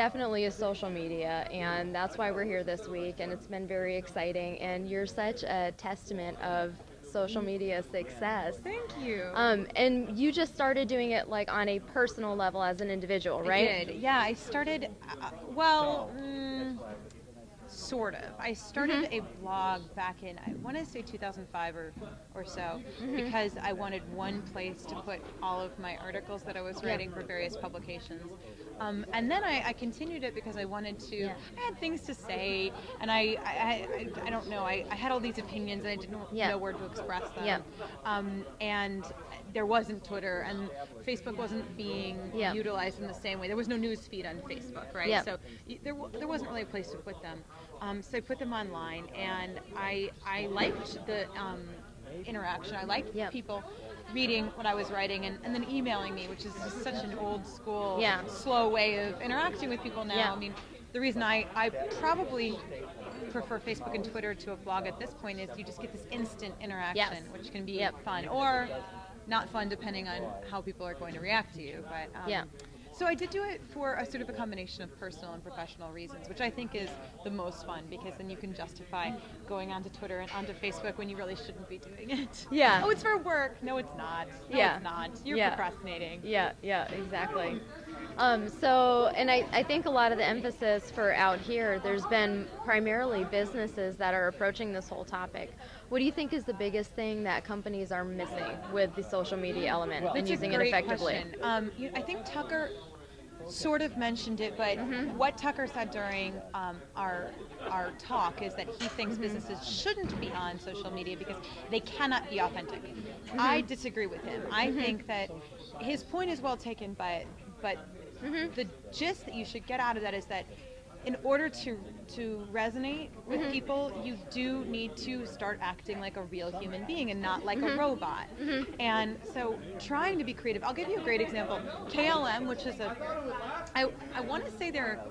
definitely is social media, and that's why we're here this week, and it's been very exciting, and you're such a testament of social media success. Thank you. And you just started doing it like on a personal level as an individual, right? I did. Yeah, I started, sort of. I started a blog back in, I want to say 2005 or so, because I wanted one place to put all of my articles that I was writing for various publications. And then I continued it because I wanted to, I had things to say, and I don't know, I had all these opinions and I didn't know where to express them. And there wasn't Twitter, and Facebook wasn't being utilized in the same way. There was no news feed on Facebook, right? So there wasn't really a place to put them. So I put them online, and I liked the interaction. I liked people reading what I was writing and then emailing me, which is just such an old school, slow way of interacting with people now. I mean, the reason I probably prefer Facebook and Twitter to a blog at this point is you just get this instant interaction, which can be fun or not fun depending on how people are going to react to you. But so I did do it for a sort of a combination of personal and professional reasons, which I think is the most fun, because then you can justify going onto Twitter and onto Facebook when you really shouldn't be doing it. Oh, it's for work. No, it's not. No, it's not. You're procrastinating. Exactly. So, and I think a lot of the emphasis for out here, there's been primarily businesses that are approaching this whole topic. What do you think is the biggest thing that companies are missing with the social media element and using it effectively? I think Tucker sort of mentioned it, but what Tucker said during our talk is that he thinks businesses shouldn't be on social media because they cannot be authentic. I disagree with him. I think that his point is well taken, but the gist that you should get out of that is that in order to resonate with people, you do need to start acting like a real human being and not like a robot. And so trying to be creative. I'll give you a great example. KLM, which is I want to say they're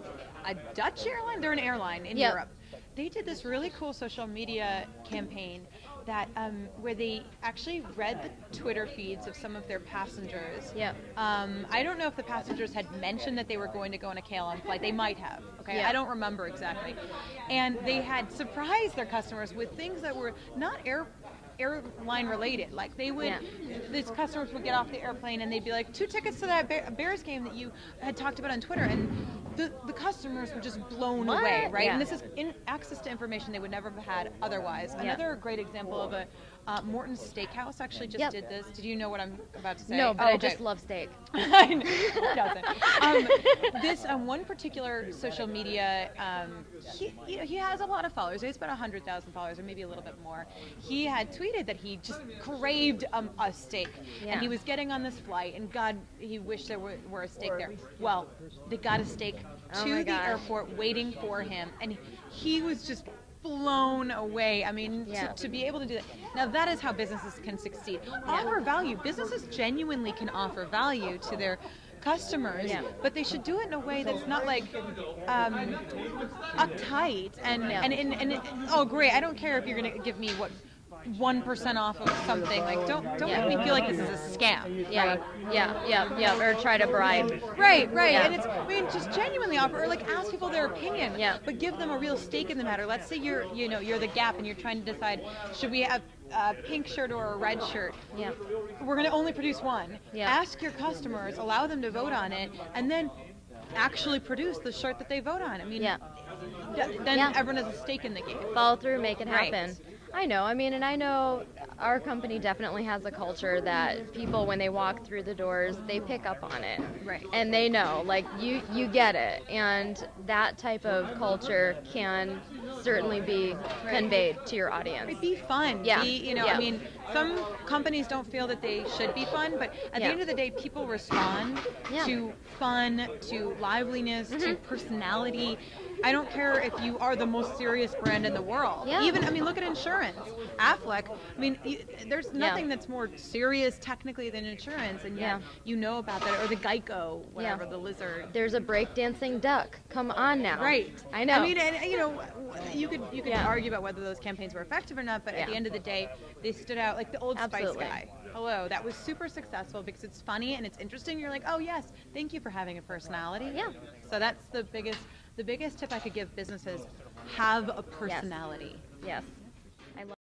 a Dutch airline. They're an airline in Europe. They did this really cool social media campaign that where they actually read the Twitter feeds of some of their passengers. I don't know if the passengers had mentioned that they were going to go on a KLM flight. They might have. I don't remember exactly. And they had surprised their customers with things that were not airline related. Like they would, these customers would get off the airplane and they'd be like, 2 tickets to that Bears game that you had talked about on Twitter, and the customers were just blown away, right? And this is access to information they would never have had otherwise. Another great example of a Morton's Steakhouse actually just did this. Did you know what I'm about to say? No, but I just love steak. I know. Who doesn't? This one particular social media, he has a lot of followers. He has about 100,000 followers, or maybe a little bit more. He had tweeted that he just craved a steak, and he was getting on this flight, and God, he wished there were a steak there. Well, they got a steak to the airport waiting for him, and he was just blown away. I mean, to be able to do that. Now, that is how businesses can succeed. Offer value. Businesses genuinely can offer value to their customers, but they should do it in a way that's not like uptight and oh great, I don't care if you're going to give me 1% off of something. Like, don't make me feel like this is a scam. Or try to bribe. Right. And it's, just genuinely offer, or like ask people their opinion. But give them a real stake in the matter. Let's say you're the Gap and you're trying to decide, should we have a pink shirt or a red shirt? We're going to only produce one. Ask your customers, allow them to vote on it, and then actually produce the shirt that they vote on. I mean, then everyone has a stake in the game. Follow through, make it happen. I know. I mean, and I know our company definitely has a culture that people, when they walk through the doors, they pick up on it. And they know, like, you get it. And that type of culture can certainly be conveyed to your audience. It'd be fun. I mean, some companies don't feel that they should be fun, but at the end of the day, people respond to fun, to liveliness, to personality. I don't care if you are the most serious brand in the world. Even, I mean, look at insurance. Aflac, I mean, there's nothing that's more serious technically than insurance, and yet you know about that. Or the Geico, whatever, the lizard. There's a breakdancing duck. Come on now. I know. I mean, and, you could argue about whether those campaigns were effective or not, but at the end of the day, they stood out. Like the Old Spice guy. hello, that was super successful because it's funny and it's interesting. You're like, oh yes, thank you for having a personality. Yeah. So that's the biggest tip I could give businesses: have a personality. Yes. I love